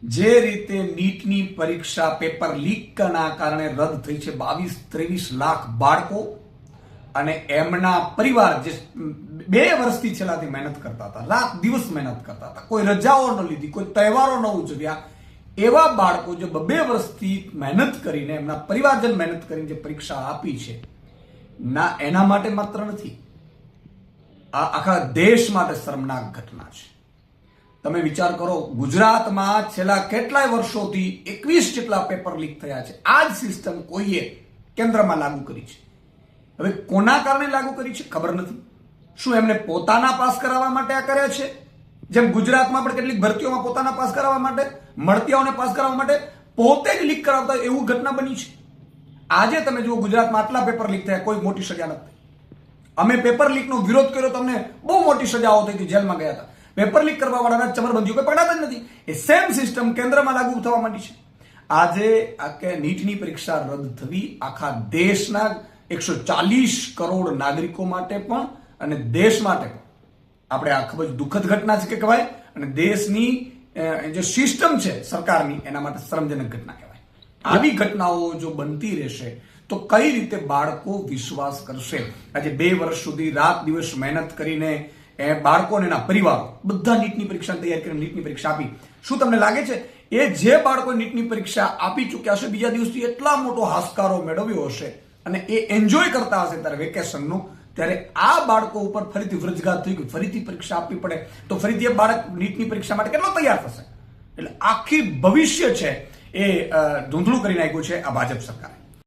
જે રીતે નીટની પરીક્ષા પેપર લીકના કારણે રદ થઈ છે 22-23 લાખ બાળકો અને એમના પરિવાર જે 2 વર્ષથી છેલ્લાથી મહેનત કરતા હતા, રાત દિવસ મહેનત કરતા હતા, કોઈ રજાઓ ન લીધી, કોઈ તહેવારો ન ઉજવ્યા, એવા બાળકો જે 2 વર્ષથી મહેનત કરીને એમના પરિવારજન મહેનત કરીને જે પરીક્ષા આપી છે ના, એના માટે માત્ર નથી, આ આખા દેશ માટે શર્મનાક ઘટના છે. તમે વિચાર કરો, ગુજરાતમાં છેલ્લા કેટલાય વર્ષોથી 21 જેટલા પેપર લીક થયા છે. આ જ સિસ્ટમ કોઈએ કેન્દ્રમાં લાગુ કરી છે. હવે કોના કારણે લાગુ કરી છે ખબર નથી. શું એમને પોતાના પાસ કરાવવા માટે આ કર્યા છે? જેમ ગુજરાતમાં પણ કેટલીક ભરતીઓમાં પોતાના પાસ કરાવવા માટે, મળતિયાઓને પાસ કરાવવા માટે પોતે જ લીક કરાવતા એવું ઘટના બની છે. આજે તમે જુઓ, ગુજરાતમાં આટલા પેપર લીક થયા, કોઈ મોટી સજા નથી. અમે પેપર લીકનો વિરોધ કર્યો, તમને બહુ મોટી સજાઓ થઈ હતી, જેલમાં ગયા હતા. પેપર લીક કરવા વાળાના ચમરબંધીઓ કોઈ પકડાતા જ નથી. એ સેમ સિસ્ટમ કેન્દ્રમાં લાગુ થવા માંડી છે. આજે આ નીટની પરીક્ષા રદ થવી આખા દેશના 140 કરોડ નાગરિકો માટે પણ અને દેશ માટે પણ આપણે આ ખૂબ જ દુઃખદ ઘટના છે કે કહેવાય, અને દેશની જે સિસ્ટમ છે સરકારની એના માટે શરમજનક ઘટના કહેવાય. આવી ઘટનાઓ જો બનતી રહેશે તો કઈ રીતે બાળકો વિશ્વાસ કરશે? આજે 2 વર્ષ સુધી રાત દિવસ મહેનત કરીને બાળકો અને એના પરિવારો બધા નીટની પરીક્ષાની તૈયારી કરીને નીટની પરીક્ષા આપી. શું તમને લાગે છે એ જે બાળકો નીટની પરીક્ષા આપી ચૂક્યા હશે, બીજા દિવસથી એટલા મોટો હાશકારો મેળવ્યો હશે અને એ એન્જોય કરતા હશે ત્યારે વેકેશનનું, ત્યારે આ બાળકો ઉપર ફરીથી વૃજગાત થઈ ગયું, ફરીથી પરીક્ષા આપવી પડે તો ફરીથી એ બાળક નીટની પરીક્ષા માટે કેટલો તૈયાર થશે? એટલે આખી ભવિષ્ય છે એ ધૂંધળું કરી નાખ્યું છે આ ભાજપ સરકારે.